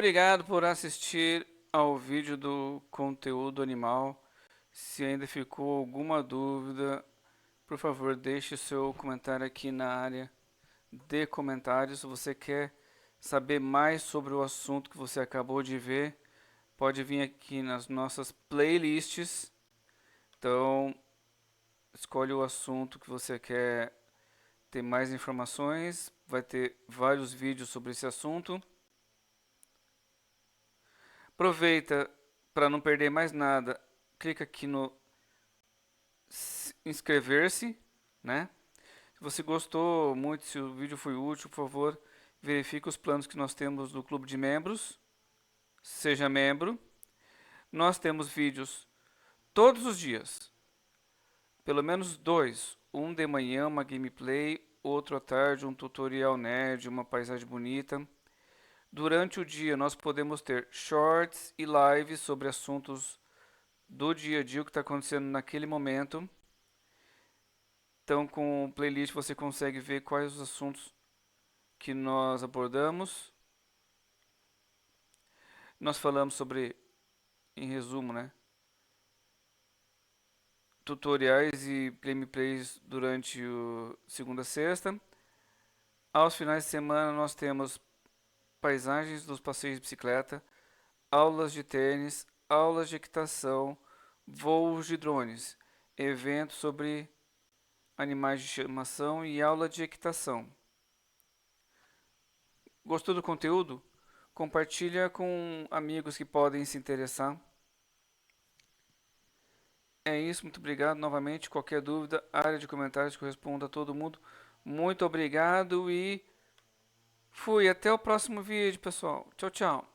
obrigado por assistir ao vídeo do conteúdo animal. Se ainda ficou alguma dúvida, por favor, deixe seu comentário aqui na área de comentários. Se você quer saber mais sobre o assunto que você acabou de ver, pode vir aqui nas nossas playlists. Então, escolhe o assunto que você quer ter mais informações. Vai ter vários vídeos sobre esse assunto. Aproveita para não perder mais nada. Clica aqui no inscrever-se, né? Se você gostou muito, se o vídeo foi útil, por favor, verifique os planos que nós temos no clube de membros. Seja membro. Nós temos vídeos todos os dias. Pelo menos dois. Um de manhã, uma gameplay, outro à tarde, um tutorial nerd, uma paisagem bonita. Durante o dia nós podemos ter shorts e lives sobre assuntos do dia a dia, o que está acontecendo naquele momento. Então, com o playlist você consegue ver quais os assuntos que nós abordamos. Nós falamos sobre, em resumo, né, tutoriais e gameplays durante o segunda a sexta. Aos finais de semana nós temos paisagens dos passeios de bicicleta, aulas de tênis, aulas de equitação, voos de drones, eventos sobre animais de estimação e aula de equitação. Gostou do conteúdo? Compartilha com amigos que podem se interessar. É isso, muito obrigado novamente. Qualquer dúvida, área de comentários que eu respondo a todo mundo. Muito obrigado e fui. Até o próximo vídeo, pessoal. Tchau, tchau.